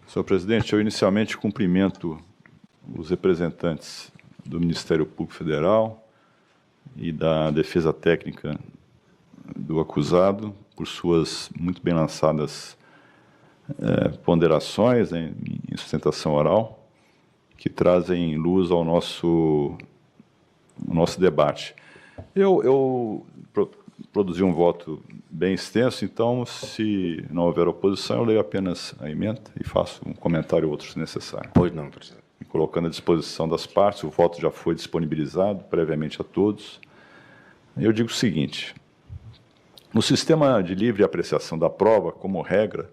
Senhor presidente, eu inicialmente cumprimento os representantes do Ministério Público Federal e da defesa técnica do acusado por suas muito bem lançadas ponderações em sustentação oral que trazem luz ao nosso debate. Eu produzi um voto bem extenso, então, se não houver oposição, eu leio apenas a emenda e faço um comentário ou outro, se necessário. Pois não, presidente. Colocando à disposição das partes, o voto já foi disponibilizado previamente a todos. Eu digo o seguinte: no sistema de livre apreciação da prova, como regra,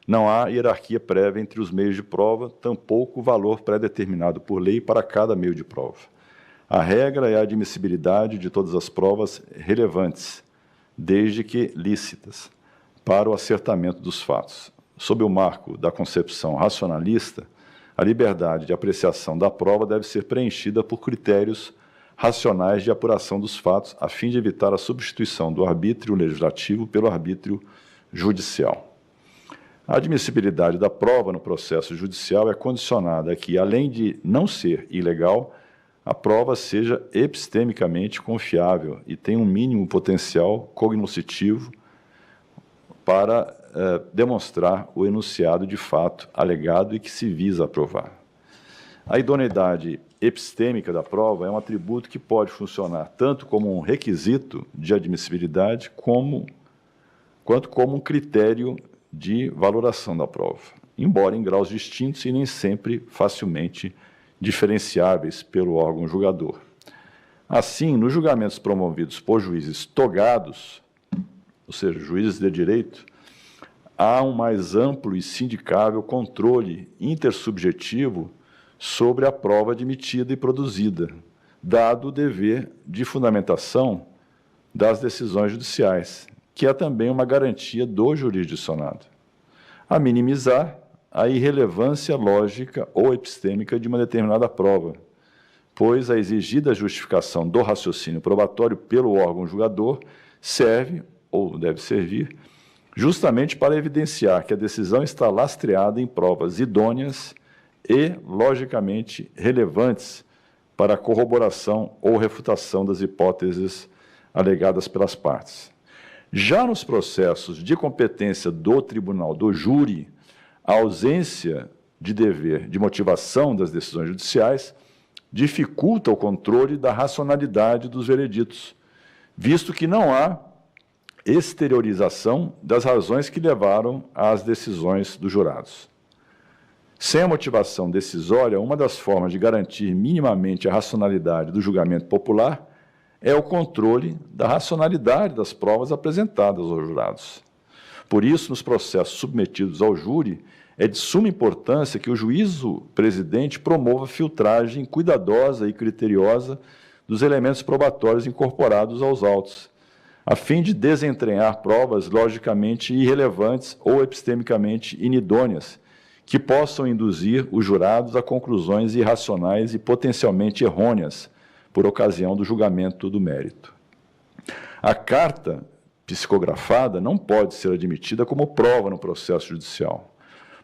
não há hierarquia prévia entre os meios de prova, tampouco valor pré-determinado por lei para cada meio de prova. A regra é a admissibilidade de todas as provas relevantes, desde que lícitas, para o acertamento dos fatos. Sob o marco da concepção racionalista, a liberdade de apreciação da prova deve ser preenchida por critérios racionais de apuração dos fatos, a fim de evitar a substituição do arbítrio legislativo pelo arbítrio judicial. A admissibilidade da prova no processo judicial é condicionada a que, além de não ser ilegal, a prova seja epistemicamente confiável e tenha um mínimo potencial cognoscitivo para demonstrar o enunciado de fato alegado e que se visa aprovar. A idoneidade epistêmica da prova é um atributo que pode funcionar tanto como um requisito de admissibilidade quanto como um critério de valoração da prova, embora em graus distintos e nem sempre facilmente diferenciáveis pelo órgão julgador. Assim, nos julgamentos promovidos por juízes togados, ou seja, juízes de direito, há um mais amplo e sindicável controle intersubjetivo sobre a prova admitida e produzida, dado o dever de fundamentação das decisões judiciais, que é também uma garantia do jurisdicionado, a minimizar a irrelevância lógica ou epistêmica de uma determinada prova, pois a exigida justificação do raciocínio probatório pelo órgão julgador serve, ou deve servir, justamente para evidenciar que a decisão está lastreada em provas idôneas e, logicamente, relevantes para a corroboração ou refutação das hipóteses alegadas pelas partes. Já nos processos de competência do tribunal do júri, a ausência de dever de motivação das decisões judiciais dificulta o controle da racionalidade dos vereditos, visto que não há exteriorização das razões que levaram às decisões dos jurados. Sem a motivação decisória, uma das formas de garantir minimamente a racionalidade do julgamento popular é o controle da racionalidade das provas apresentadas aos jurados. Por isso, nos processos submetidos ao júri, é de suma importância que o juízo presidente promova filtragem cuidadosa e criteriosa dos elementos probatórios incorporados aos autos, a fim de desentranhar provas logicamente irrelevantes ou epistemicamente inidôneas, que possam induzir os jurados a conclusões irracionais e potencialmente errôneas por ocasião do julgamento do mérito. A carta psicografada não pode ser admitida como prova no processo judicial,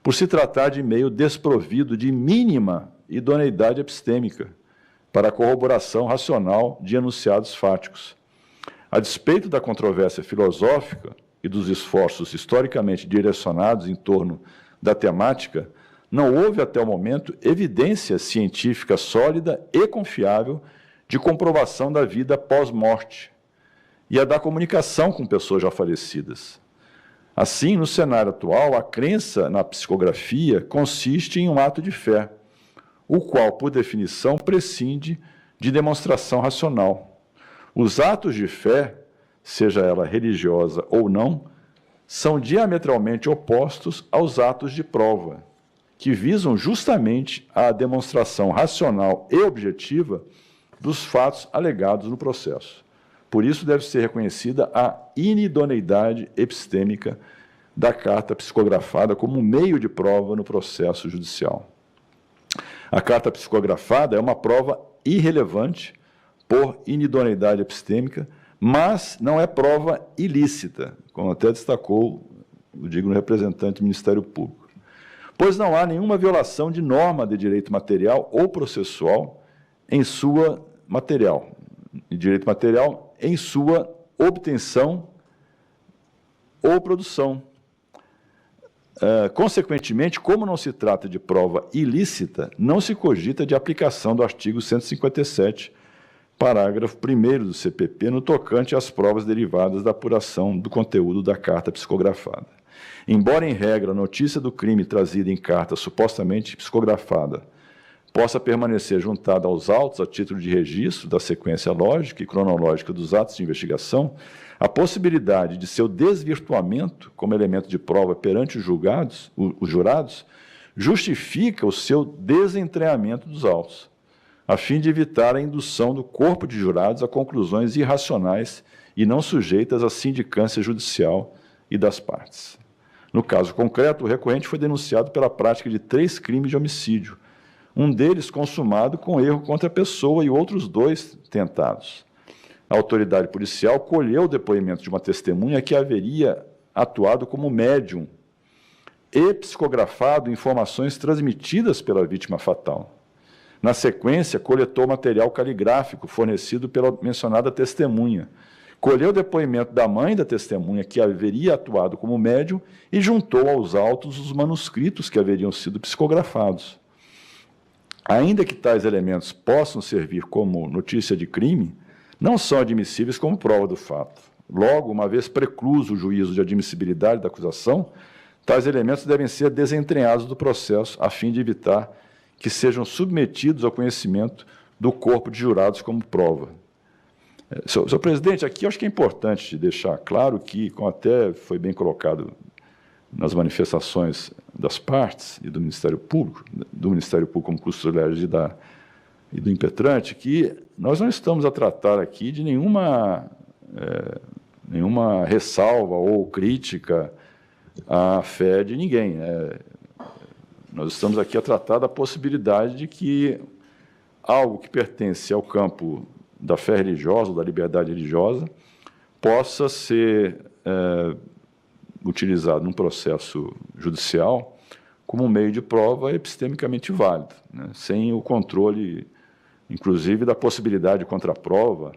por se tratar de meio desprovido de mínima idoneidade epistêmica para a corroboração racional de enunciados fáticos. A despeito da controvérsia filosófica e dos esforços historicamente direcionados em torno da temática, não houve até o momento evidência científica sólida e confiável de comprovação da vida pós-morte e a da comunicação com pessoas já falecidas. Assim, no cenário atual, a crença na psicografia consiste em um ato de fé, o qual, por definição, prescinde de demonstração racional. Os atos de fé, seja ela religiosa ou não, são diametralmente opostos aos atos de prova, que visam justamente a demonstração racional e objetiva dos fatos alegados no processo. Por isso, deve ser reconhecida a inidoneidade epistêmica da carta psicografada como meio de prova no processo judicial. A carta psicografada é uma prova irrelevante por inidoneidade epistêmica, mas não é prova ilícita, como até destacou o digno representante do Ministério Público. pois não há nenhuma violação de norma de direito material ou processual em sua em sua obtenção ou produção. Consequentemente, como não se trata de prova ilícita, não se cogita de aplicação do artigo 157, parágrafo 1º do CPP, no tocante às provas derivadas da apuração do conteúdo da carta psicografada. Embora, em regra, a notícia do crime trazida em carta supostamente psicografada possa permanecer juntada aos autos a título de registro da sequência lógica e cronológica dos atos de investigação, a possibilidade de seu desvirtuamento como elemento de prova perante os jurados justifica o seu desentranhamento dos autos, a fim de evitar a indução do corpo de jurados a conclusões irracionais e não sujeitas à sindicância judicial e das partes. No caso concreto, o recorrente foi denunciado pela prática de 3 crimes de homicídio, um deles consumado com erro contra a pessoa e outros 2 tentados. A autoridade policial colheu o depoimento de uma testemunha que haveria atuado como médium e psicografado informações transmitidas pela vítima fatal. Na sequência, coletou material caligráfico fornecido pela mencionada testemunha, colheu o depoimento da mãe da testemunha que haveria atuado como médium e juntou aos autos os manuscritos que haveriam sido psicografados. Ainda que tais elementos possam servir como notícia de crime, não são admissíveis como prova do fato. Logo, uma vez precluso o juízo de admissibilidade da acusação, tais elementos devem ser desentranhados do processo, a fim de evitar que sejam submetidos ao conhecimento do corpo de jurados como prova. Senhor presidente, aqui eu acho que é importante deixar claro que, como até foi bem colocado nas manifestações das partes e do Ministério Público como custódio e do impetrante, que nós não estamos a tratar aqui de nenhuma ressalva ou crítica à fé de ninguém. Nós estamos aqui a tratar da possibilidade de que algo que pertence ao campo da fé religiosa ou da liberdade religiosa possa ser utilizado num processo judicial como um meio de prova epistemicamente válido, né, sem o controle, inclusive, da possibilidade de contraprova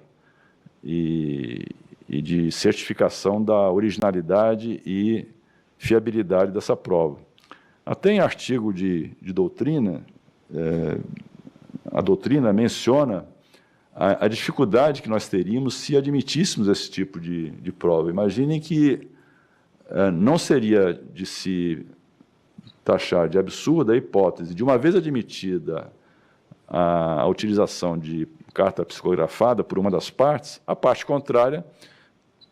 e de certificação da originalidade e fiabilidade dessa prova. Até em artigo de doutrina, a doutrina menciona a dificuldade que nós teríamos se admitíssemos esse tipo de prova. Imaginem que não seria de se taxar de absurda a hipótese de, uma vez admitida a utilização de carta psicografada por uma das partes, a parte contrária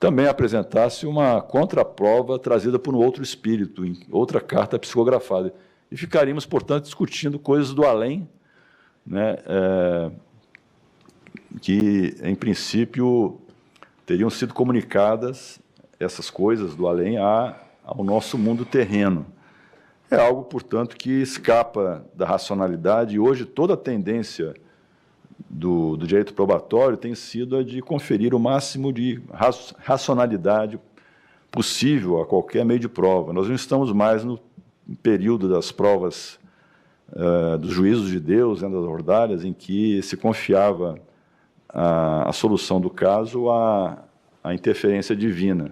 também apresentasse uma contraprova trazida por um outro espírito, em outra carta psicografada. E ficaríamos, portanto, discutindo coisas do além, né, que, em princípio, teriam sido comunicadas, essas coisas do além, ao nosso mundo terreno. É algo, portanto, que escapa da racionalidade, e hoje toda a tendência do direito probatório tem sido a de conferir o máximo de racionalidade possível a qualquer meio de prova. Nós não estamos mais no período das provas dos juízos de Deus, das ordálias, em que se confiava a solução do caso à interferência divina.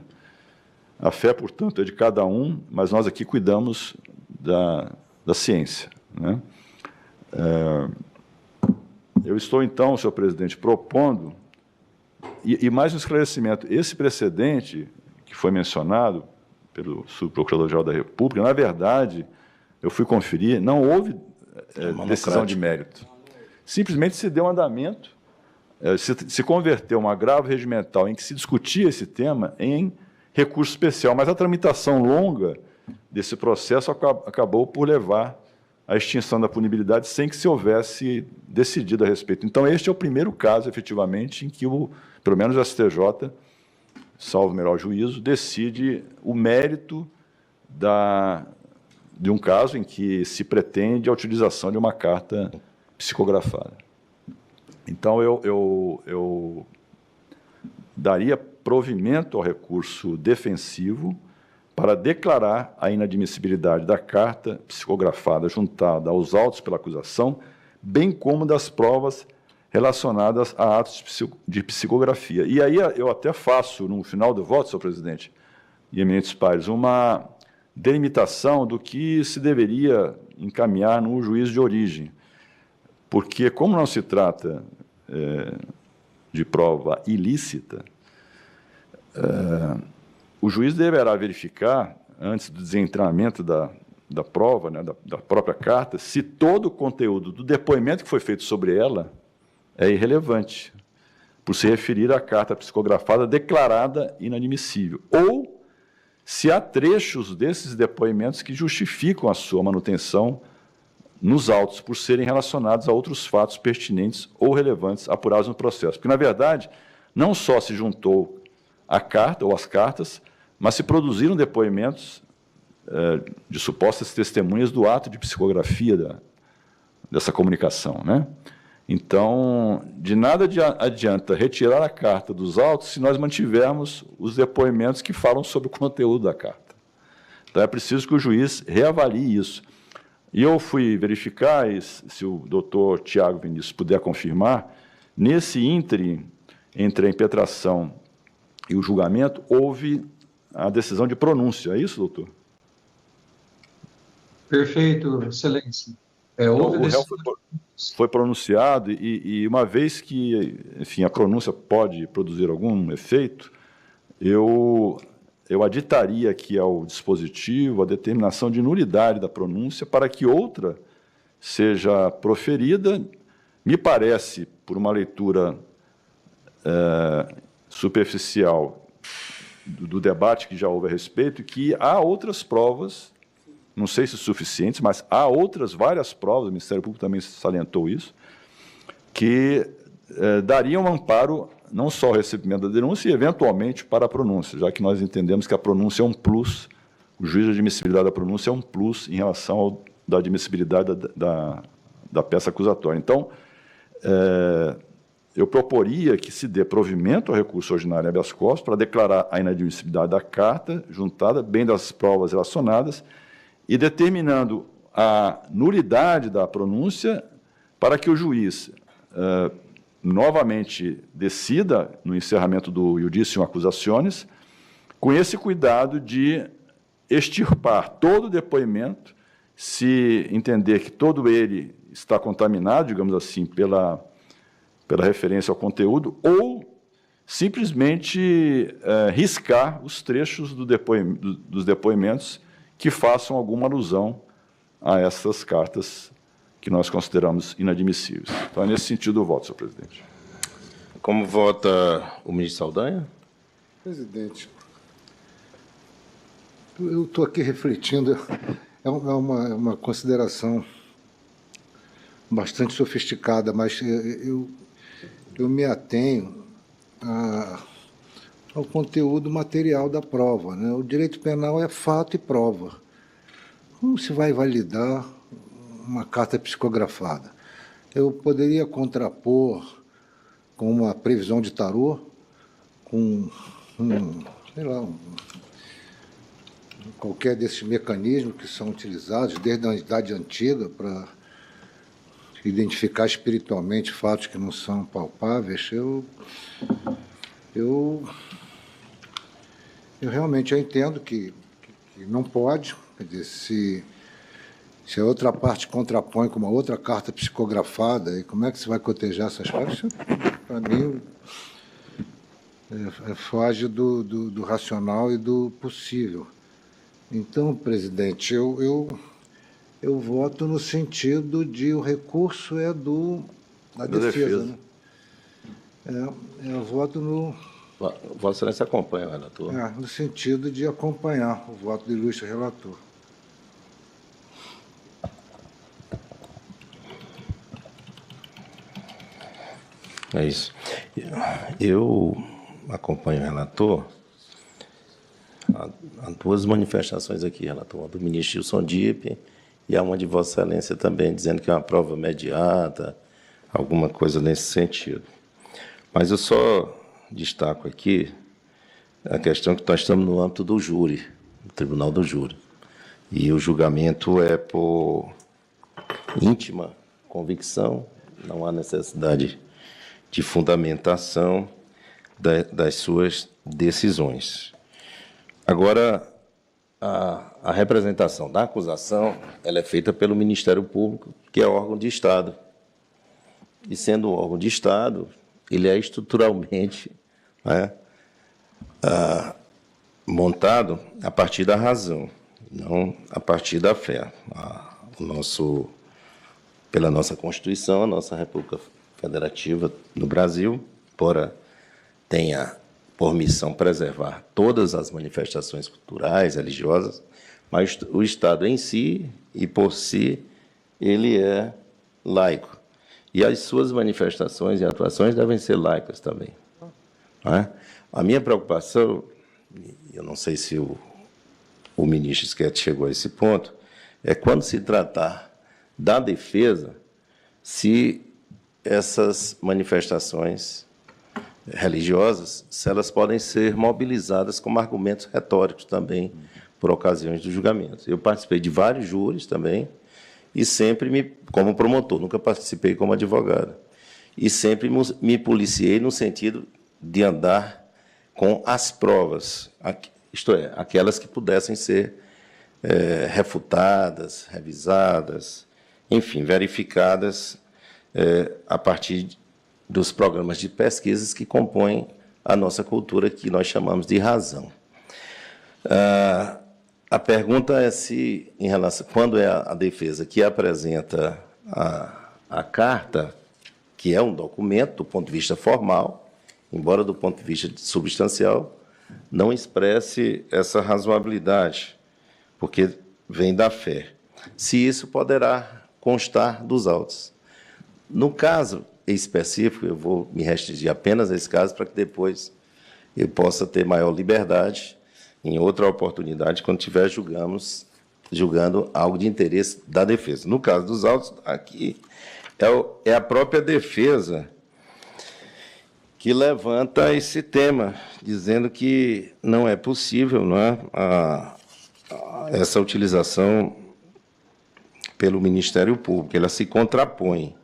A fé, portanto, é de cada um, mas nós aqui cuidamos da ciência, né? Eu estou, então, senhor presidente, propondo, e mais um esclarecimento, esse precedente que foi mencionado pelo subprocurador-geral da República, na verdade, eu fui conferir, não houve decisão de mérito. Simplesmente se deu andamento, se converteu um agravo regimental em que se discutia esse tema em recurso especial, mas a tramitação longa desse processo acabou por levar à extinção da punibilidade sem que se houvesse decidido a respeito. Então, este é o primeiro caso, efetivamente, em que, pelo menos o STJ, salvo o melhor juízo, decide o mérito de um caso em que se pretende a utilização de uma carta psicografada. Então, eu daria provimento ao recurso defensivo para declarar a inadmissibilidade da carta psicografada juntada aos autos pela acusação, bem como das provas relacionadas a atos de psicografia. E aí eu até faço, no final do voto, senhor presidente e eminentes pares, uma delimitação do que se deveria encaminhar no juízo de origem, porque, como não se trata de prova ilícita, o juiz deverá verificar, antes do desentramento da prova, né, da própria carta, se todo o conteúdo do depoimento que foi feito sobre ela é irrelevante, por se referir à carta psicografada declarada inadmissível, ou se há trechos desses depoimentos que justificam a sua manutenção nos autos, por serem relacionados a outros fatos pertinentes ou relevantes apurados no processo. Porque, na verdade, não só se juntou a carta ou as cartas, mas se produziram depoimentos de supostas testemunhas do ato de psicografia dessa comunicação, né? Então, de nada adianta retirar a carta dos autos se nós mantivermos os depoimentos que falam sobre o conteúdo da carta. Então, é preciso que o juiz reavalie isso. E eu fui verificar, e se o doutor Tiago Vinícius puder confirmar, nesse ínterim, entre a impetração e o julgamento, houve a decisão de pronúncia. É isso, doutor? Perfeito, excelência. Então, o réu foi pronunciado e uma vez que, enfim, a pronúncia pode produzir algum efeito, eu aditaria aqui ao dispositivo a determinação de nulidade da pronúncia para que outra seja proferida. Me parece, por uma leitura superficial do debate que já houve a respeito, que há outras provas, não sei se suficientes, mas há outras várias provas, o Ministério Público também salientou isso, que dariam um amparo não só ao recebimento da denúncia e, eventualmente, para a pronúncia, já que nós entendemos que a pronúncia é um plus, o juízo de admissibilidade da pronúncia é um plus em relação da admissibilidade da peça acusatória. Então, eu proporia que se dê provimento ao recurso ordinário habeas corpus para declarar a inadmissibilidade da carta juntada, bem das provas relacionadas, e determinando a nulidade da pronúncia para que o juiz novamente decida no encerramento do iudicium accusationis, com esse cuidado de extirpar todo o depoimento, se entender que todo ele está contaminado, digamos assim, pela referência ao conteúdo, ou simplesmente riscar os trechos dos depoimentos que façam alguma alusão a essas cartas que nós consideramos inadmissíveis. Então, é nesse sentido o voto, senhor presidente. Como vota o ministro Saldanha? Presidente, eu estou aqui refletindo, é uma consideração bastante sofisticada, mas eu me atenho ao conteúdo material da prova, né? O direito penal é fato e prova. Como se vai validar uma carta psicografada? Eu poderia contrapor com uma previsão de tarô, com sei lá, qualquer desses mecanismos que são utilizados desde a idade antiga para identificar espiritualmente fatos que não são palpáveis. Eu realmente entendo que não pode, quer dizer, se a outra parte contrapõe com uma outra carta psicografada, e como é que se vai cotejar essas partes? Para mim, foge do racional e do possível. Então, presidente, eu voto no sentido de o recurso da defesa. Né? Eu voto no... Vossa Excelência acompanha o relator? No sentido de acompanhar o voto do ilustre relator. É isso. Eu acompanho o relator. Há duas manifestações aqui, relator. A do ministro Gilson Dipp e há uma de Vossa Excelência também, dizendo que é uma prova imediata, alguma coisa nesse sentido. Mas eu só destaco aqui a questão que nós estamos no âmbito do júri, no Tribunal do Júri. E o julgamento é por íntima convicção, não há necessidade de fundamentação das suas decisões. Agora, a representação da acusação ela é feita pelo Ministério Público, que é órgão de Estado. E, sendo um órgão de Estado, ele é estruturalmente, né, montado a partir da razão, não a partir da fé. Pela nossa Constituição, a nossa República Federativa do Brasil, embora tenha por missão preservar todas as manifestações culturais, religiosas, mas o Estado em si e por si, ele é laico. E as suas manifestações e atuações devem ser laicas também. Não é? A minha preocupação, eu não sei se o ministro Schietti chegou a esse ponto, é quando se tratar da defesa, se essas manifestações religiosas, se elas podem ser mobilizadas como argumentos retóricos também por ocasiões dos julgamentos. Eu participei de vários júris também, e sempre como promotor, nunca participei como advogado. E sempre me policiei no sentido de andar com as provas, isto é, aquelas que pudessem ser refutadas, revisadas, enfim, verificadas a partir dos programas de pesquisas que compõem a nossa cultura, que nós chamamos de razão. A pergunta é se, em relação, quando é a defesa que apresenta a carta, que é um documento do ponto de vista formal, embora do ponto de vista substancial, não expresse essa razoabilidade, porque vem da fé. Se isso poderá constar dos autos. No caso específico, eu vou me restringir apenas a esse caso, para que depois eu possa ter maior liberdade, em outra oportunidade, quando estiver julgando algo de interesse da defesa. No caso dos autos, aqui é a própria defesa que levanta esse tema, dizendo que não é possível, não é, essa utilização pelo Ministério Público, ela se contrapõe.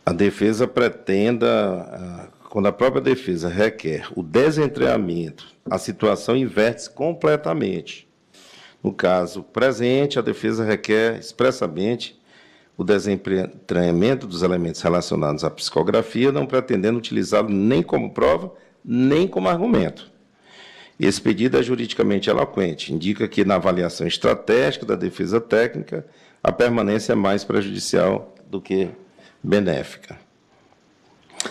A defesa pretenda, quando a própria defesa requer o desentranhamento, a situação inverte-se completamente. No caso presente, a defesa requer expressamente o desentranhamento dos elementos relacionados à psicografia, não pretendendo utilizá-lo nem como prova, nem como argumento. Esse pedido é juridicamente eloquente, indica que, na avaliação estratégica da defesa técnica, a permanência é mais prejudicial do que benéfica.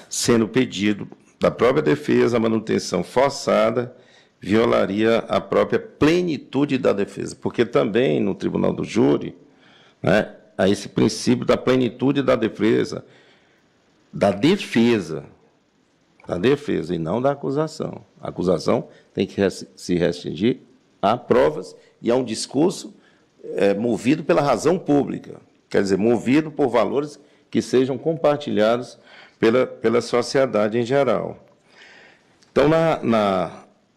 Sendo pedido da própria defesa, a manutenção forçada violaria a própria plenitude da defesa, porque também no Tribunal do Júri, né, há esse princípio da plenitude da defesa e não da acusação. A acusação tem que se restringir a provas e a um discurso movido pela razão pública, quer dizer, movido por valores que sejam compartilhados pela sociedade em geral. Então,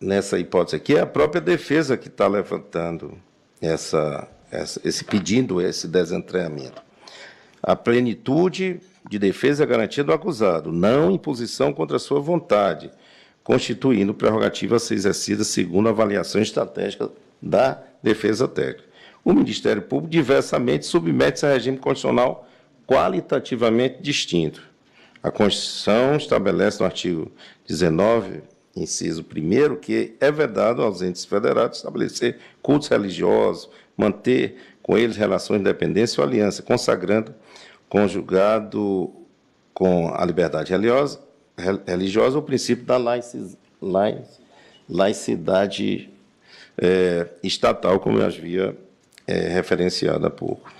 nessa hipótese aqui, é a própria defesa que está levantando pedindo esse desentranhamento. A plenitude de defesa é garantia do acusado, não imposição contra a sua vontade, constituindo prerrogativa a ser exercida segundo a avaliação estratégica da defesa técnica. O Ministério Público diversamente submete-se a regime constitucional qualitativamente distinto. A Constituição estabelece no artigo 19, inciso 1º, que é vedado aos entes federados estabelecer cultos religiosos, manter com eles relações de dependência ou aliança, consagrando, conjugado com a liberdade religiosa, o princípio da laicidade estatal, como eu havia referenciado há pouco.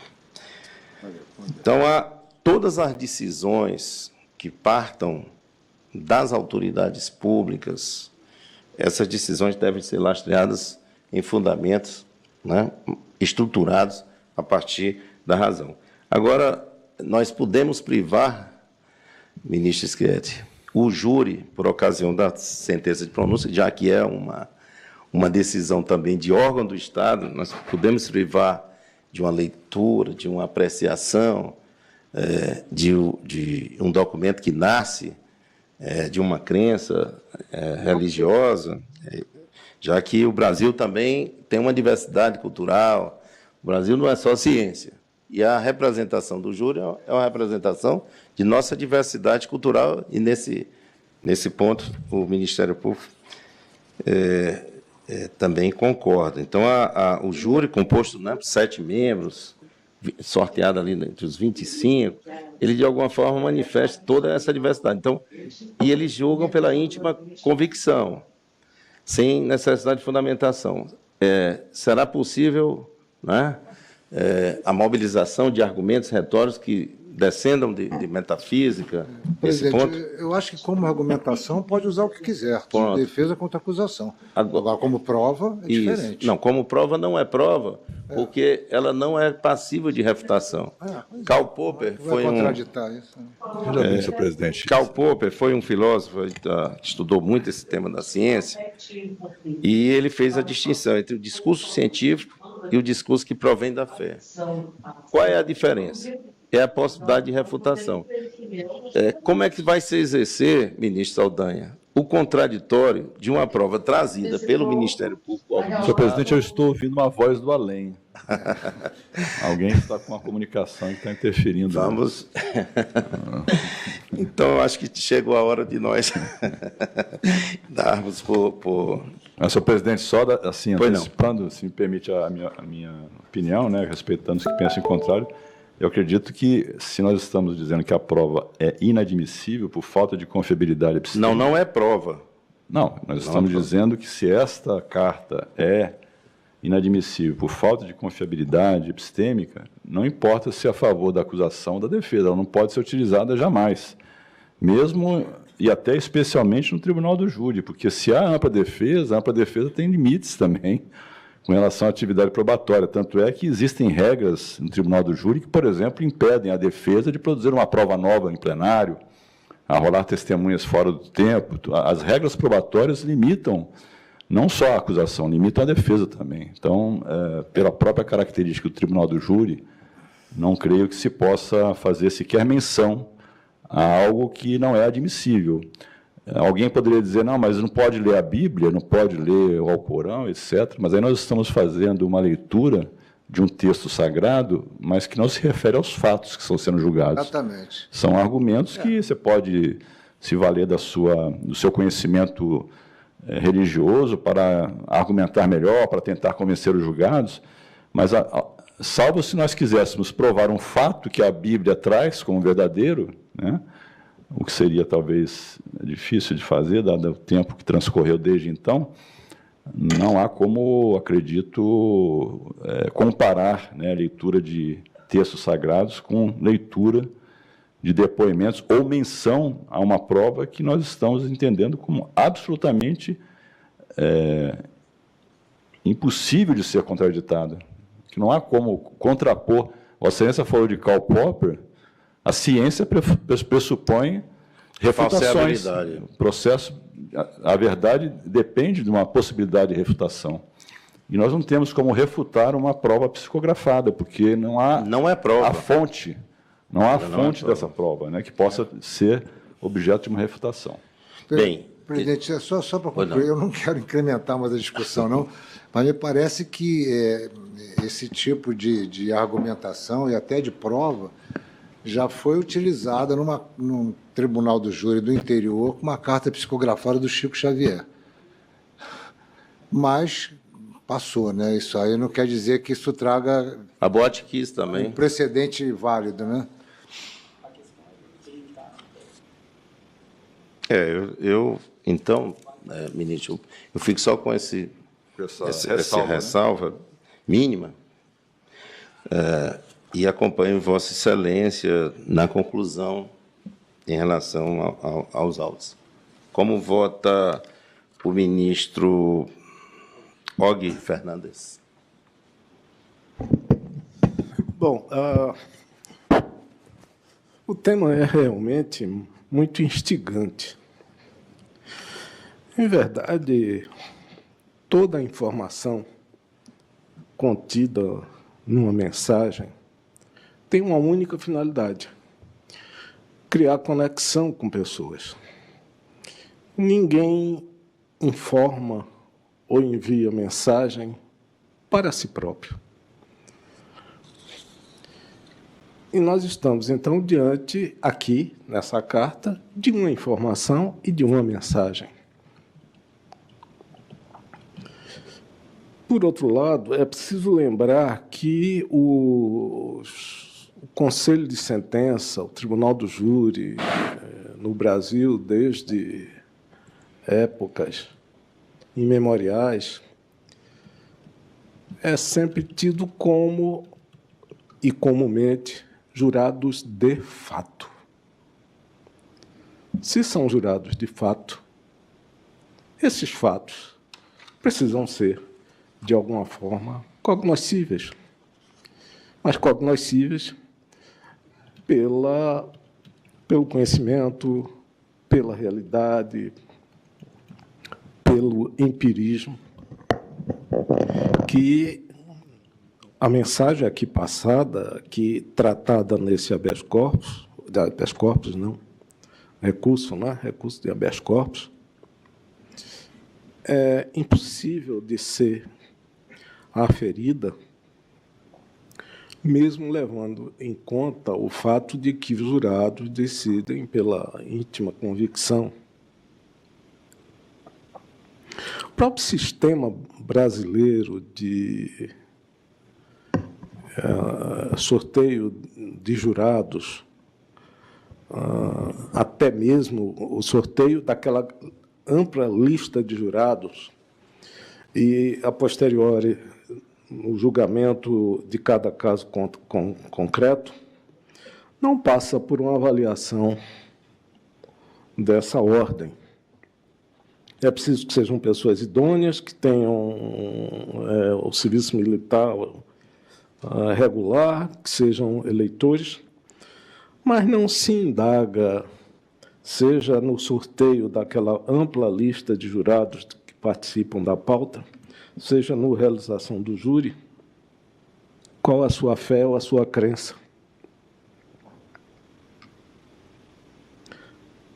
Então, todas as decisões que partam das autoridades públicas, essas decisões devem ser lastreadas em fundamentos, né, estruturados a partir da razão. Agora, nós podemos privar, ministro Schietti, o júri, por ocasião da sentença de pronúncia, já que é uma decisão também de órgão do Estado, nós podemos privar de uma leitura, de uma apreciação, de um documento que nasce de uma crença religiosa, já que o Brasil também tem uma diversidade cultural, o Brasil não é só ciência, e a representação do júri é uma representação de nossa diversidade cultural, e nesse ponto o Ministério Público também concorda. Então, o júri, composto, né, por 7 membros, sorteado ali entre os 25, ele, de alguma forma, manifesta toda essa diversidade. Então, e eles julgam pela íntima convicção, sem necessidade de fundamentação. Será possível, né, a mobilização de argumentos retóricos que descendam de metafísica, nesse ponto? Eu acho que, como argumentação, pode usar o que quiser, de defesa contra acusação. Agora, como prova, é diferente. Não, como prova não é prova, porque ela não é passível de refutação. Karl Popper foi contraditar isso. Veja bem, senhor presidente. Karl Popper foi um filósofo que estudou muito esse tema da ciência, e ele fez a distinção entre o discurso científico e o discurso que provém da fé. Qual é a diferença? É a possibilidade de refutação. Como é que vai se exercer, ministro Saldanha, o contraditório de uma prova trazida pelo Ministério Público? Senhor presidente, eu estou ouvindo uma voz do além. Alguém está com uma comunicação que está interferindo. Vamos. Então, acho que chegou a hora de nós darmos por... Mas, senhor presidente, só assim, antecipando, se me permite a minha opinião, né, respeitando os que pensam em contrário, eu acredito que, se nós estamos dizendo que a prova é inadmissível por falta de confiabilidade epistêmica... Não é prova. Não, nós estamos dizendo que, se esta carta é inadmissível por falta de confiabilidade epistêmica, não importa se é a favor da acusação ou da defesa, ela não pode ser utilizada jamais, mesmo e até especialmente no tribunal do júri, porque se há ampla defesa, a ampla defesa tem limites também com relação à atividade probatória. Tanto é que existem regras no tribunal do júri que, por exemplo, impedem a defesa de produzir uma prova nova em plenário, a rolar testemunhas fora do tempo. As regras probatórias limitam não só a acusação, limitam a defesa também. Então, pela própria característica do tribunal do júri, não creio que se possa fazer sequer menção a algo que não é admissível. Alguém poderia dizer, não, mas não pode ler a Bíblia, não pode ler o Alcorão, etc. Mas aí nós estamos fazendo uma leitura de um texto sagrado, mas que não se refere aos fatos que estão sendo julgados. Exatamente. São argumentos que você pode se valer do seu conhecimento religioso para argumentar melhor, para tentar convencer os julgados, mas salvo se nós quiséssemos provar um fato que a Bíblia traz como verdadeiro, né, o que seria talvez difícil de fazer, dado o tempo que transcorreu desde então, não há como, acredito, comparar, né, a leitura de textos sagrados com leitura de depoimentos ou menção a uma prova que nós estamos entendendo como absolutamente impossível de ser contraditada, que não há como contrapor. A ciência falou de Karl Popper, a ciência pressupõe refutações. O processo, a verdade depende de uma possibilidade de refutação. E nós não temos como refutar uma prova psicografada, porque não é prova. A fonte. Não há fonte dessa prova, né, que possa ser objeto de uma refutação. Bem, presidente, só para concluir, eu não quero incrementar mais a discussão, não, mas me parece que esse tipo de argumentação e até de prova já foi utilizada num tribunal do júri do interior com uma carta psicografada do Chico Xavier. Mas passou, né? Isso aí não quer dizer que isso traga a Botkiss também um precedente válido, né? Então, ministro, eu fico só com essa ressalva, né, mínima, e acompanho Vossa Excelência na conclusão em relação aos autos. Como vota o ministro Og Fernandes? Bom, o tema é realmente muito instigante. Em verdade, toda a informação contida numa mensagem tem uma única finalidade: criar conexão com pessoas. Ninguém informa ou envia mensagem para si próprio. E nós estamos, então, diante, aqui, nessa carta, de uma informação e de uma mensagem. Por outro lado, é preciso lembrar que o Conselho de Sentença, o Tribunal do Júri, no Brasil, desde épocas imemoriais, é sempre tido como, e comumente, jurados de fato. Se são jurados de fato, esses fatos precisam ser, de alguma forma, cognoscíveis. Mas cognoscíveis pelo conhecimento, pela realidade, pelo empirismo, que a mensagem aqui passada, aqui tratada nesse habeas corpus, recurso de habeas corpus, é impossível de ser aferida, mesmo levando em conta o fato de que os jurados decidem pela íntima convicção. O próprio sistema brasileiro de sorteio de jurados, até mesmo o sorteio daquela ampla lista de jurados e, a posteriori, o julgamento de cada caso concreto, não passa por uma avaliação dessa ordem. É preciso que sejam pessoas idôneas, que tenham o serviço militar regular, que sejam eleitores, mas não se indaga, seja no sorteio daquela ampla lista de jurados que participam da pauta, seja na realização do júri, qual a sua fé ou a sua crença.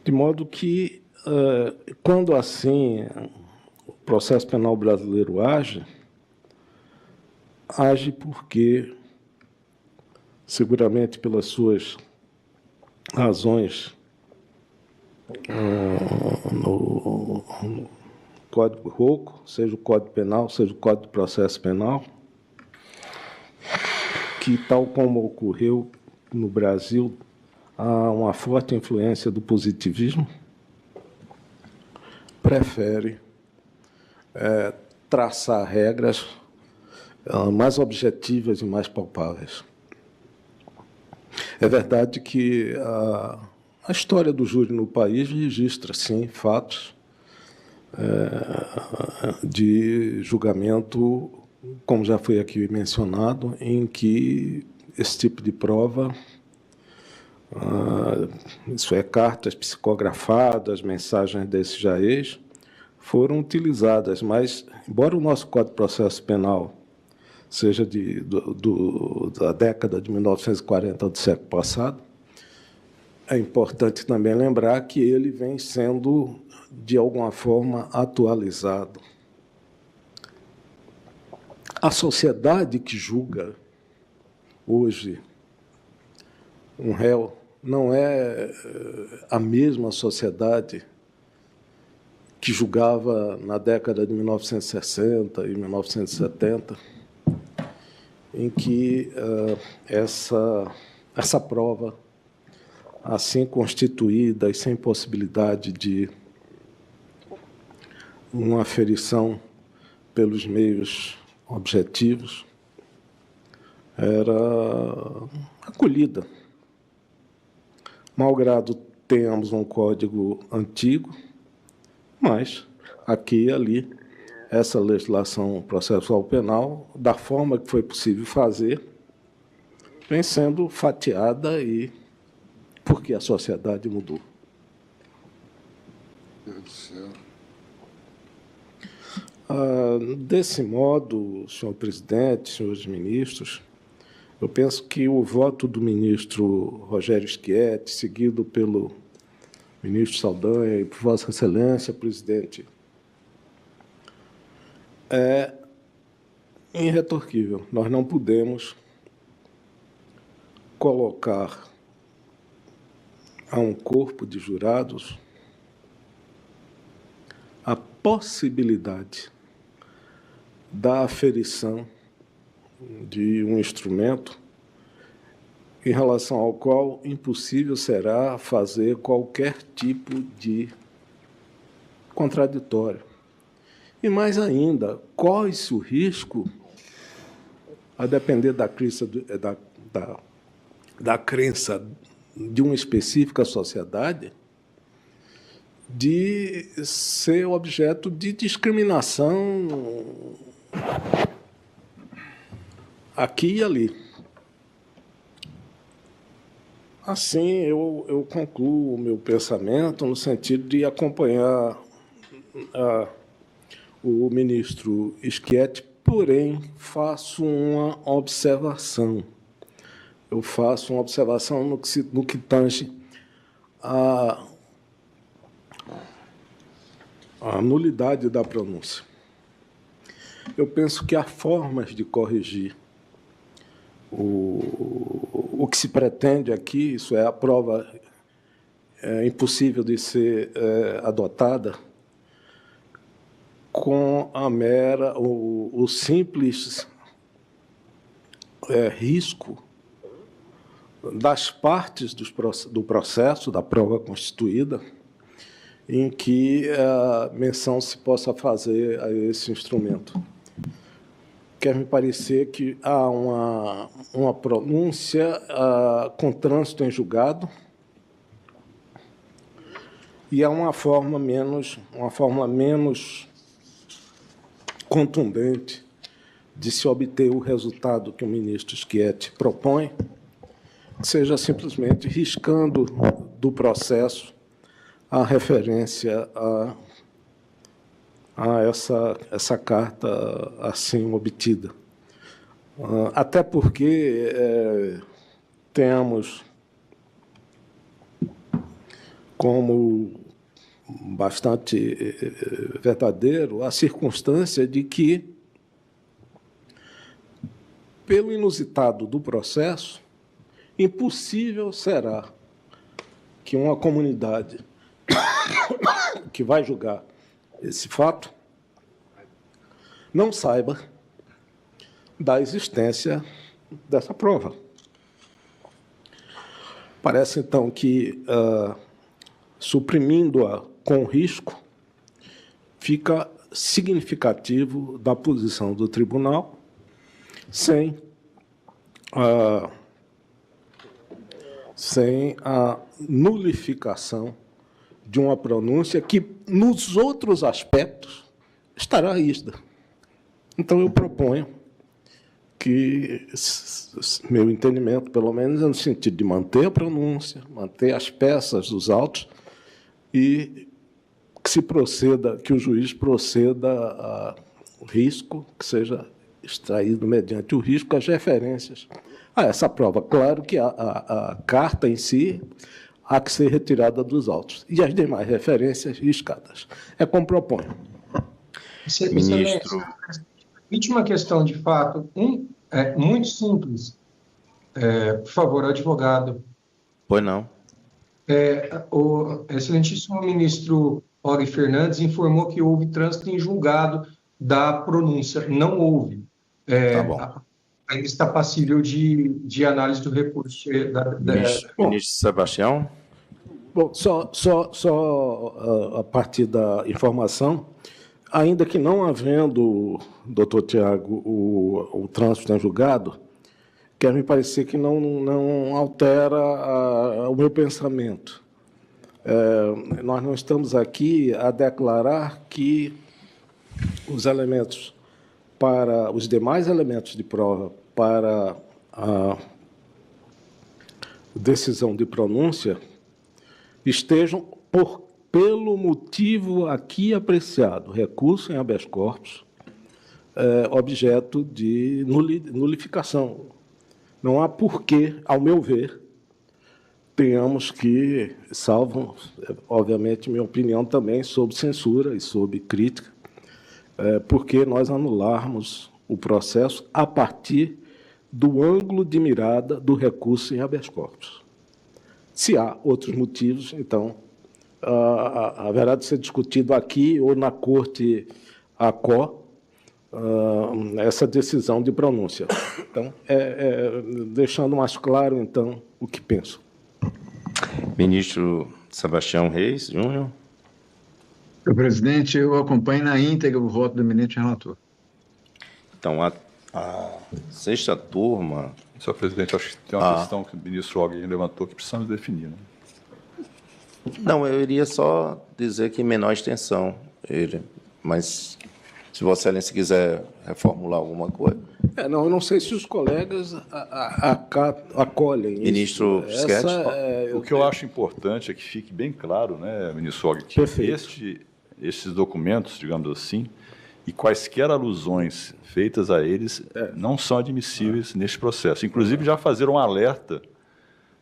De modo que, quando assim o processo penal brasileiro age porque, seguramente pelas suas razões no Código ROCO, seja o Código Penal, seja o Código de Processo Penal, que, tal como ocorreu no Brasil, há uma forte influência do positivismo, prefere traçar regras mais objetivas e mais palpáveis. É verdade que a história do júri no país registra, sim, fatos de julgamento, como já foi aqui mencionado, em que esse tipo de prova, isso é, cartas psicografadas, mensagens desses jaez, foram utilizadas, mas, embora o nosso Código de Processo Penal seja da década de 1940 do século passado, é importante também lembrar que ele vem sendo, de alguma forma, atualizado. A sociedade que julga hoje um réu não é a mesma sociedade que julgava na década de 1960 e 1970, em que essa prova, assim constituída e sem possibilidade de uma aferição pelos meios objetivos, era acolhida. Malgrado tenhamos um código antigo, mas aqui e ali essa legislação processual penal, da forma que foi possível fazer, vem sendo fatiada e porque a sociedade mudou. Meu Deus do céu. Desse modo, senhor presidente, senhores ministros, eu penso que o voto do ministro Rogério Schietti, seguido pelo ministro Saldanha e por Vossa Excelência, presidente, é irretorquível. Nós não podemos colocar a um corpo de jurados a possibilidade da aferição de um instrumento em relação ao qual impossível será fazer qualquer tipo de contraditório. E mais ainda, corre-se o risco, a depender da crença de uma específica sociedade, de ser objeto de discriminação aqui e ali. Assim, eu concluo o meu pensamento no sentido de acompanhar o ministro Schietti, porém, faço uma observação. Eu faço uma observação no que tange a nulidade da pronúncia. Eu penso que há formas de corrigir o que se pretende aqui, isso é, a prova impossível de ser adotada com o simples risco das partes do processo, da prova constituída, em que menção se possa fazer a esse instrumento. Quer me parecer que há uma pronúncia com trânsito em julgado e há uma forma menos contundente de se obter o resultado que o ministro Schietti propõe, que seja simplesmente riscando do processo a referência a essa carta assim obtida. Até porque temos como bastante verdadeiro a circunstância de que, pelo inusitado do processo, impossível será que uma comunidade que vai julgar esse fato não saiba da existência dessa prova. Parece, então, que, suprimindo-a com risco, fica significativo da posição do tribunal, sem a nulificação de uma pronúncia que, nos outros aspectos, estará rígida. Então, eu proponho que, meu entendimento, pelo menos, é no sentido de manter a pronúncia, manter as peças dos autos e que o juiz proceda ao risco, que seja extraído mediante o risco as referências a essa prova. Claro que a carta em si há que ser retirada dos autos e as demais referências riscadas. É como proponho. Ministro. Última questão, de fato, muito simples. Por favor, advogado. Pois não. O excelentíssimo ministro Og Fernandes informou que houve trânsito em julgado da pronúncia. Não houve. Tá bom. Ainda está passível de análise do recurso. Ministro Sebastião? Bom, só a partir da informação, ainda que não havendo, doutor Tiago, o trânsito em julgado, quer me parecer que não altera o meu pensamento. Nós não estamos aqui a declarar que os demais elementos de prova para a decisão de pronúncia estejam por pelo motivo aqui apreciado, recurso em habeas corpus, objeto de nulificação. Não há porquê, ao meu ver, tenhamos que, salvo, obviamente, minha opinião também sobre censura e sobre crítica, porque nós anularmos o processo a partir do ângulo de mirada do recurso em habeas corpus. Se há outros motivos, então, haverá de ser discutido aqui ou na Corte ACO essa decisão de pronúncia. Então, deixando mais claro, então, o que penso. Ministro Sebastião Reis Júnior. Senhor presidente, eu acompanho na íntegra o voto do eminente relator. Então, a sexta turma... Senhor presidente, acho que tem uma questão que o ministro alguém levantou que precisamos definir. Né? Não, eu iria só dizer que menor extensão, mas se Vossa Excelência quiser reformular alguma coisa... Não, eu não sei se os colegas acolhem Ministro isso. O que eu acho importante é que fique bem claro, né, ministro Og, que estes documentos, digamos assim, e quaisquer alusões feitas a eles não são admissíveis neste processo. Inclusive, já fazer um alerta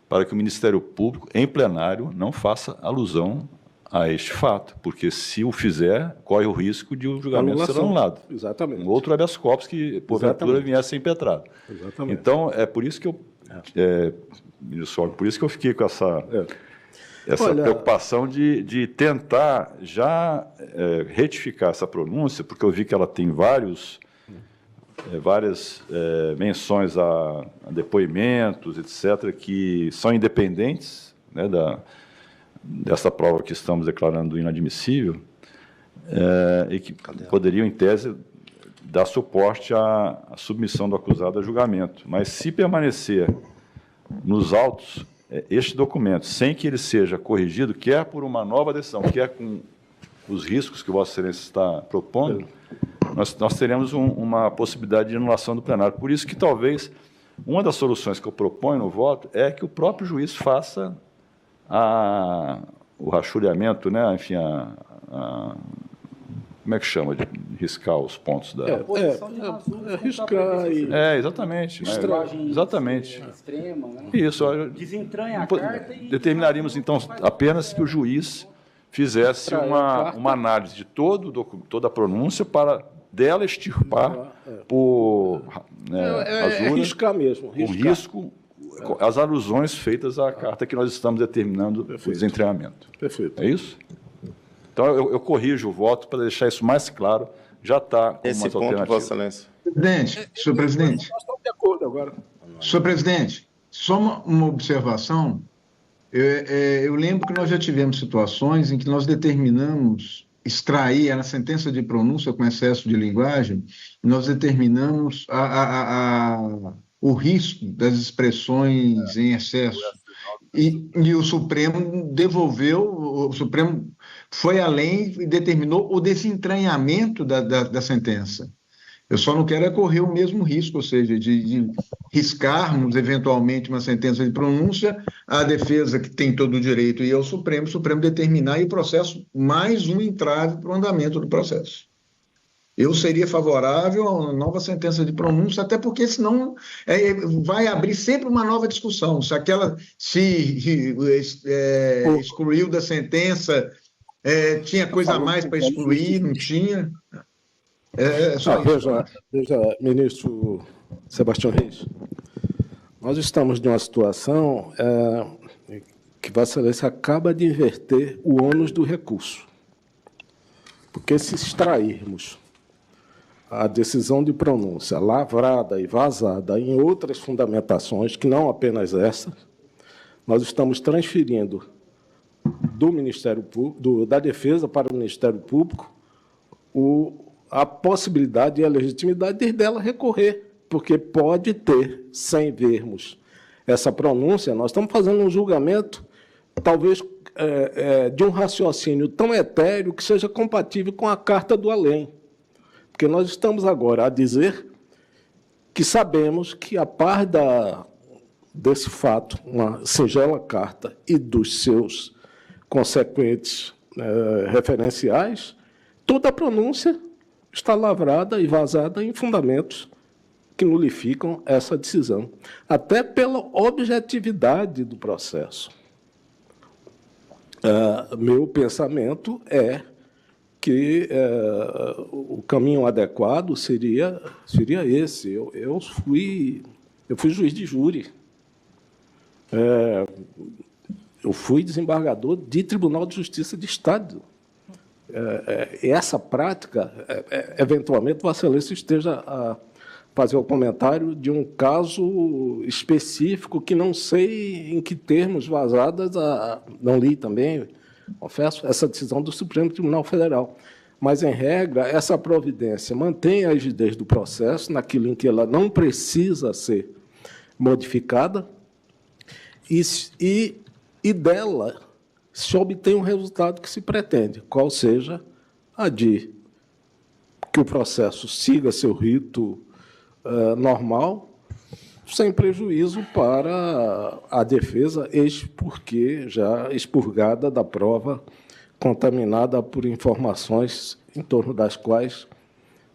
para que o Ministério Público, em plenário, não faça alusão a este fato, porque se o fizer, corre o risco de o julgamento ser anulado. Exatamente. Um outro habeas corpus que, porventura, viesse impetrado. Exatamente. Então, é por isso que eu, ministro, por isso que eu fiquei com essa preocupação de tentar já retificar essa pronúncia, porque eu vi que ela tem várias menções a depoimentos, etc., que são independentes, né, dessa prova que estamos declarando inadmissível, e que poderiam, em tese, dar suporte à submissão do acusado a julgamento. Mas, se permanecer nos autos este documento, sem que ele seja corrigido, quer por uma nova decisão, quer com os riscos que Vossa Excelência está propondo, nós teremos uma possibilidade de anulação do plenário. Por isso que, talvez, uma das soluções que eu proponho no voto é que o próprio juiz faça o rachulhamento, né? Enfim, como é que chama de riscar os pontos da... riscar e... exatamente. Exatamente. Extrema, né? Isso. Desentranha a carta e... Determinaríamos, então, apenas que o juiz fizesse uma análise de toda a pronúncia para dela extirpar por rasura, riscar mesmo. o risco, as alusões feitas à carta que nós estamos determinando o desentranhamento. Perfeito. É isso? Então, eu corrijo o voto para deixar isso mais claro. Já está com Esse umas ponto, alternativas. Vossa Excelência. Presidente, senhor presidente. Nós estamos de acordo agora. Senhor presidente, só uma observação. Eu lembro que nós já tivemos situações em que nós determinamos extrair na sentença de pronúncia com excesso de linguagem, nós determinamos o risco das expressões em excesso. E o Supremo o Supremo foi além e determinou o desentranhamento da sentença. Eu só não quero correr o mesmo risco, ou seja, de riscarmos eventualmente uma sentença de pronúncia, a defesa que tem todo o direito e ao Supremo, o Supremo determinar e o processo mais um entrave para o andamento do processo. Eu seria favorável a uma nova sentença de pronúncia, até porque senão vai abrir sempre uma nova discussão. Se aquela excluiu da sentença, tinha coisa a mais para excluir, não tinha. Veja, ministro Sebastião Reis, nós estamos numa situação que Vossa Excelência acaba de inverter o ônus do recurso. Porque se extrairmos a decisão de pronúncia lavrada e vazada em outras fundamentações, que não apenas essas, nós estamos transferindo do Ministério Público, da Defesa para o Ministério Público a possibilidade e a legitimidade dela recorrer, porque pode ter, sem vermos essa pronúncia, nós estamos fazendo um julgamento, talvez, de um raciocínio tão etéreo que seja compatível com a Carta do Além. Porque nós estamos agora a dizer que sabemos que, a par desse fato, uma singela carta e dos seus consequentes referenciais, toda a pronúncia está lavrada e vazada em fundamentos que nulificam essa decisão, até pela objetividade do processo. Meu pensamento é que o caminho adequado seria esse. Eu fui juiz de júri. Eu fui desembargador de Tribunal de Justiça de Estado. Essa prática, eventualmente, Vossa Excelência esteja a fazer o comentário de um caso específico que não sei em que termos vazadas, não li também, confesso, essa decisão do Supremo Tribunal Federal. Mas, em regra, essa providência mantém a rigidez do processo naquilo em que ela não precisa ser modificada e dela se obtém um resultado que se pretende, qual seja a de que o processo siga seu rito normal, sem prejuízo para a defesa, eis porque já expurgada da prova, contaminada por informações em torno das quais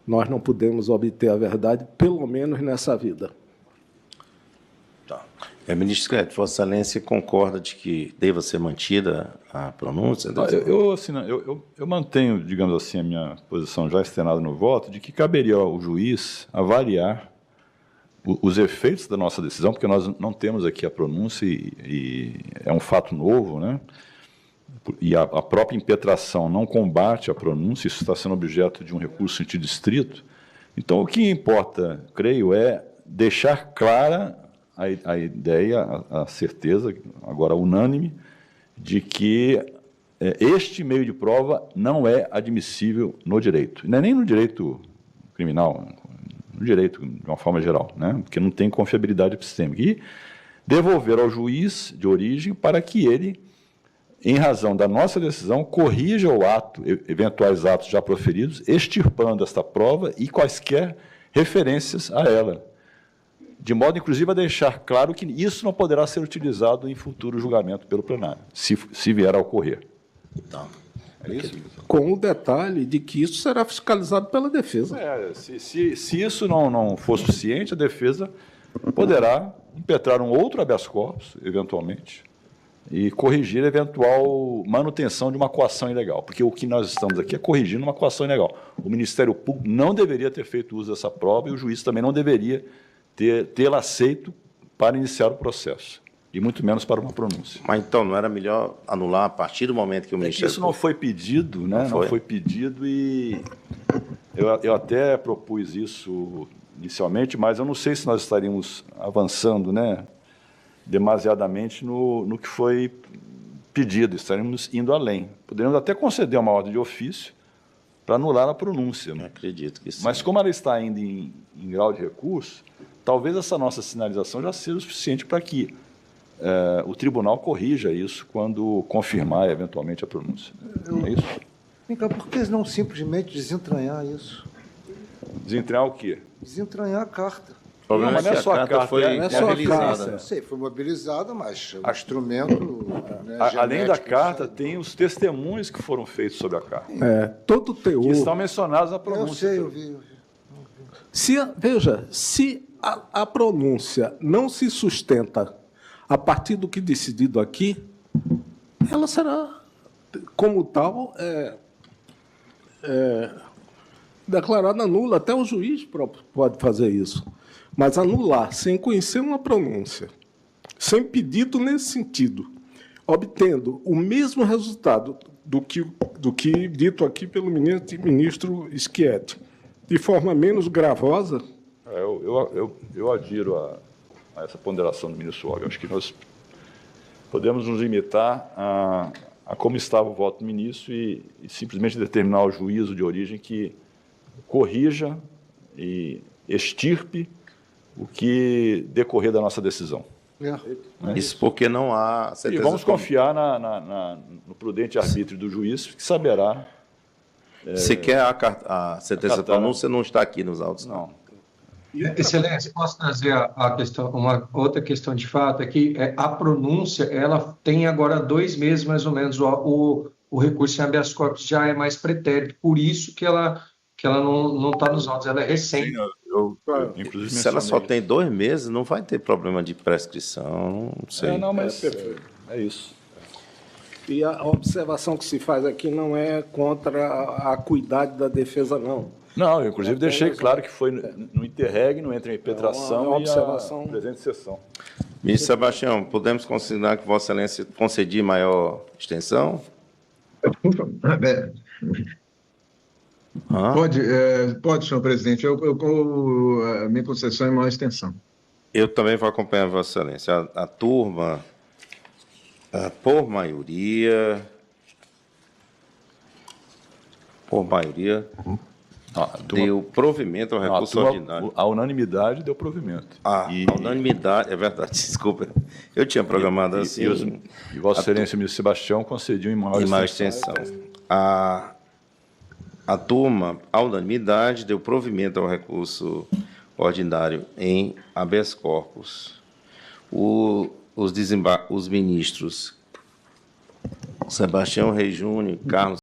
nós não podemos obter a verdade, pelo menos nessa vida. Tá. Ministro Schiaretti, Vossa Excelência concorda de que deva ser mantida a pronúncia? Eu mantenho, digamos assim, a minha posição já externada no voto, de que caberia ao juiz avaliar os efeitos da nossa decisão, porque nós não temos aqui a pronúncia e é um fato novo, né? E a própria impetração não combate a pronúncia, isso está sendo objeto de um recurso em sentido estrito. Então, o que importa, creio, é deixar clara a ideia, a certeza, agora unânime, de que este meio de prova não é admissível no direito. Não é nem no direito criminal, no direito de uma forma geral, né? Porque não tem confiabilidade epistêmica. E devolver ao juiz de origem para que ele, em razão da nossa decisão, corrija o ato, eventuais atos já proferidos, extirpando esta prova e quaisquer referências a ela, de modo, inclusive, a deixar claro que isso não poderá ser utilizado em futuro julgamento pelo plenário, se vier a ocorrer. Então, é isso? Com o detalhe de que isso será fiscalizado pela defesa. Se isso não for suficiente, a defesa poderá impetrar um outro habeas corpus, eventualmente, e corrigir a eventual manutenção de uma coação ilegal, porque o que nós estamos aqui é corrigindo uma coação ilegal. O Ministério Público não deveria ter feito uso dessa prova e o juiz também não deveria tê-la aceito para iniciar o processo, e muito menos para uma pronúncia. Mas, então, não era melhor anular a partir do momento que o Ministério... Isso não foi pedido, né? Não foi pedido e eu até propus isso inicialmente, mas eu não sei se nós estaríamos avançando, né, demasiadamente no que foi pedido, estaríamos indo além. Poderíamos até conceder uma ordem de ofício para anular a pronúncia. Eu acredito que sim. Mas como ela está ainda em grau de recurso, talvez essa nossa sinalização já seja o suficiente para que o tribunal corrija isso quando confirmar eventualmente a pronúncia. É isso? Então, por que não simplesmente desentranhar isso? Desentranhar o quê? Desentranhar a carta. O problema é que a carta foi mobilizada. Não sei, foi mobilizada, mas o instrumento... Né, além da carta, tem os testemunhos que foram feitos sobre a carta. Todo o teor... Que estão mencionados na pronúncia. Eu vi. Veja, se a pronúncia não se sustenta a partir do que decidido aqui, ela será, como tal, declarada nula. Até o juiz pode fazer isso. Mas anular, sem conhecer uma pronúncia, sem pedido nesse sentido, obtendo o mesmo resultado do que dito aqui pelo ministro Schiaretti, de forma menos gravosa... Eu adiro a essa ponderação do ministro Wogel. Acho que nós podemos nos limitar a como estava o voto do ministro e simplesmente determinar ao juízo de origem que corrija e extirpe o que decorrer da nossa decisão. Isso porque não há... E vamos confiar no prudente arbítrio do juiz, que saberá... Sequer a sentença de pronúncia não está aqui nos autos, não. Excelência, posso trazer a questão, uma outra questão de fato aqui? A pronúncia, ela tem agora 2 meses, mais ou menos. O o recurso em habeas corpus já é mais pretérito, por isso que ela não está nos autos, ela é recente. Inclusive, Se ela só tem 2 meses, não vai ter problema de prescrição, não sei. Não, mas perfeito. é isso. E a observação que se faz aqui não é contra a acuidade da defesa, não. Não, eu inclusive deixei claro que foi no interreg, no entre a impetração uma e observação. a presente sessão. Ministro Sebastião, podemos considerar que Vossa Excelência concedia maior extensão? Pode, senhor presidente. A minha concessão é maior extensão. Eu também vou acompanhar Vossa Excelência. A turma, por maioria, deu provimento ao recurso ordinário. A unanimidade deu provimento. A unanimidade, é verdade, desculpa. Eu tinha programado assim. E Vossa Excelência, ministro Sebastião, concediu em maior extensão. A turma, à unanimidade, deu provimento ao recurso ordinário em habeas corpus. Os ministros Sebastião Reis Júnior, Carlos